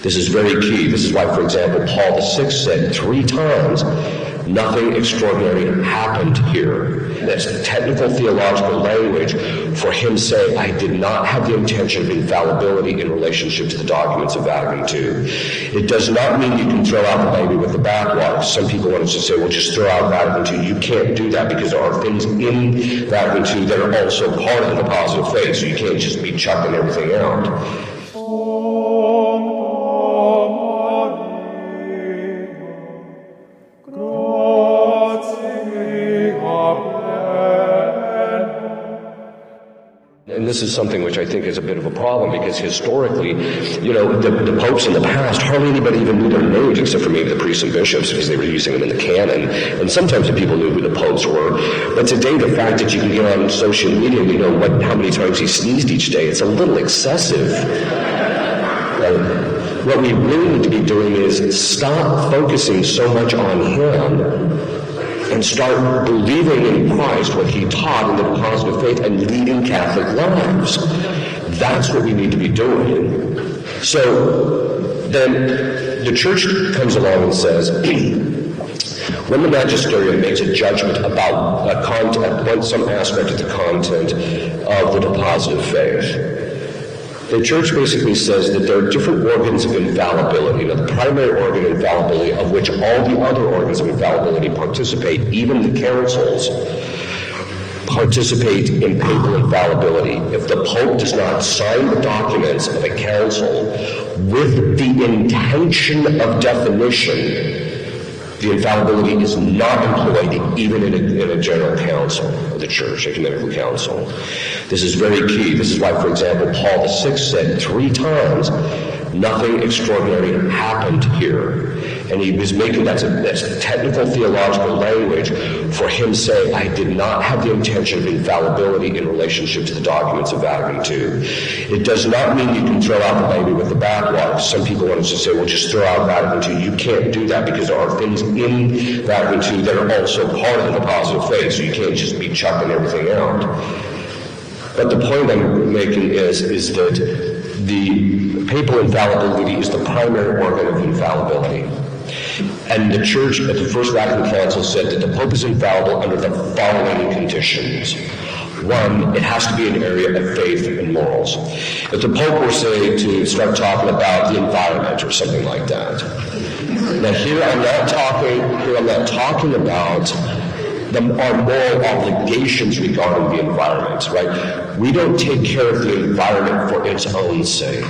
This is very key. This is why, for example, Paul VI said 3 times, nothing extraordinary happened here. That's technical theological language for him saying, I did not have the intention of infallibility in relationship to the documents of Vatican II. It does not mean you can throw out the baby with the bathwater. Some people want to say, well, just throw out Vatican II. You can't do that because there are things in Vatican II that are also part of the positive faith, so you can't just be chucking everything out. And this is something which I think is a bit of a problem because historically, the popes in the past, hardly anybody even knew their names except for maybe the priests and bishops because they were using them in the canon. And sometimes the people knew who the popes were. But today, the fact that you can get on social media and you know how many times he sneezed each day, it's a little excessive. What we really need to be doing is stop focusing so much on him and start believing in Christ, what he taught in the positive faith, and leading Catholic lives. That's what we need to be doing. So then the church comes along and says, when the magisterium makes a judgment about some aspect of the content of the positive faith, the church basically says that there are different organs of infallibility. Now, the primary organ of infallibility, of which all the other organs of infallibility participate, even the councils, participate in papal infallibility. If the Pope does not sign the documents of a council with the intention of definition, the infallibility is not employed even in a general council of the church, ecumenical council. This is very key. This is why, for example, Paul VI said 3 times, nothing extraordinary happened here. And he was making, that's technical theological language for him saying, I did not have the intention of infallibility in relationship to the documents of Vatican II. It does not mean you can throw out the baby with the bathwater. Some people want to say, well, just throw out Vatican II. You can't do that because there are things in Vatican II that are also part of the positive faith, so you can't just be chucking everything out. But the point I'm making is that the papal infallibility is the primary organ of infallibility. And the Church at the First Vatican Council said that the Pope is infallible under the following conditions. 1, it has to be an area of faith and morals. If the Pope were, say, to start talking about the environment or something like that. Now here I'm not talking about our moral obligations regarding the environment, right? We don't take care of the environment for its own sake.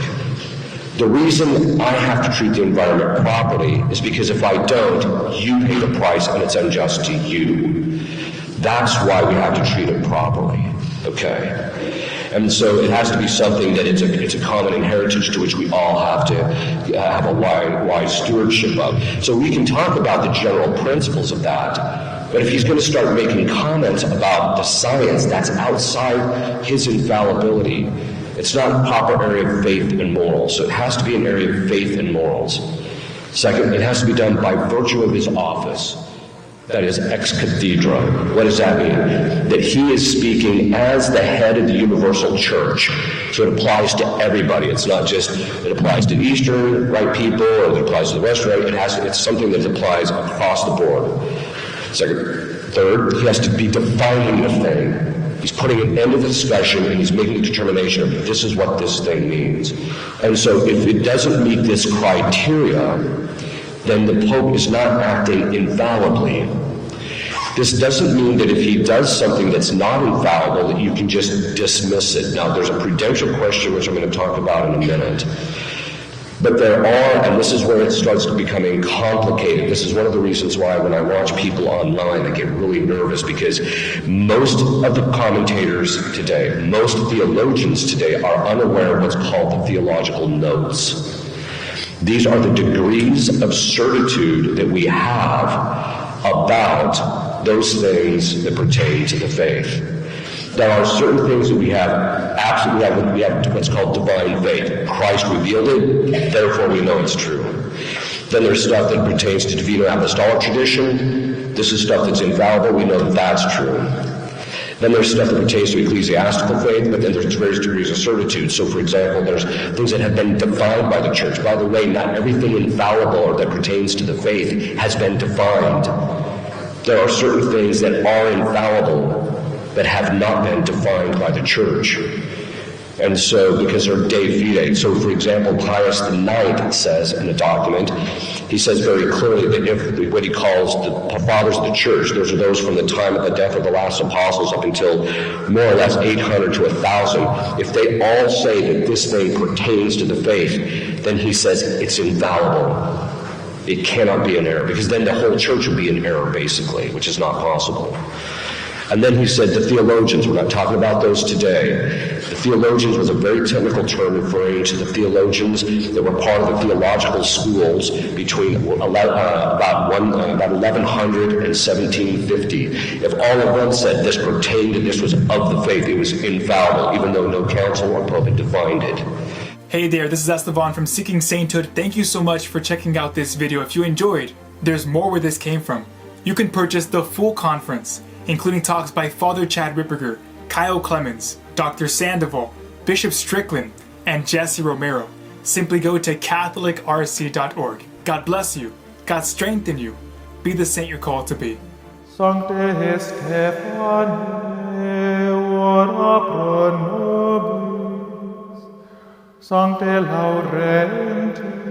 The reason I have to treat the environment properly is because if I don't, you pay the price and it's unjust to you. That's why we have to treat it properly, okay? And so it has to be something that it's a common inheritance to which we all have to have a wise stewardship of. So we can talk about the general principles of that. But if he's going to start making comments about the science that's outside his infallibility, it's not a proper area of faith and morals. So it has to be an area of faith and morals. Second, it has to be done by virtue of his office. That is ex cathedra. What does that mean? That he is speaking as the head of the universal church. So it applies to everybody. It's not just, it applies to Eastern Rite people, or it applies to the Western Rite. It's something that applies across the board. Third, he has to be defining the thing. He's putting an end to the discussion and he's making a determination of this is what this thing means. And so if it doesn't meet this criteria, then the Pope is not acting infallibly. This doesn't mean that if he does something that's not infallible that you can just dismiss it. Now there's a prudential question which I'm going to talk about in a minute. But there are, and this is where it starts becoming complicated. This is one of the reasons why when I watch people online, I get really nervous because most of the commentators today, most theologians today are unaware of what's called the theological notes. These are the degrees of certitude that we have about those things that pertain to the faith. There are certain things that we have what's called divine faith. Christ revealed it, therefore we know it's true. Then there's stuff that pertains to divine apostolic tradition. This is stuff that's infallible, we know that that's true. Then there's stuff that pertains to ecclesiastical faith, but then there's various degrees of certitude. So, for example, there's things that have been defined by the church. By the way, not everything infallible or that pertains to the faith has been defined. There are certain things that are infallible that have not been defined by the church. And so, because they're de fide. So, for example, Pius IX says in a document, he says very clearly that if what he calls the fathers of the church, those are those from the time of the death of the last apostles up until more or less 800 to 1,000, if they all say that this thing pertains to the faith, then he says it's infallible. It cannot be an error, because then the whole church would be in error, basically, which is not possible. And then he said the theologians, we're not talking about those today. The theologians was a very technical term referring to the theologians that were part of the theological schools between about 1100 and 1750. If all of them said this pertained to this was of the faith, it was infallible, even though no council or pope had defined it. Hey there, this is Esteban from Seeking Sainthood. Thank you so much for checking out this video. If you enjoyed, there's more where this came from. You can purchase the full conference, including talks by Father Chad Ripperger, Kyle Clemens, Dr. Sandoval, Bishop Strickland, and Jesse Romero. Simply go to catholicrc.org. God bless you. God strengthen you. Be the saint you're called to be. Sancte Stephane, ora pro nobis. Sancte Laurenti,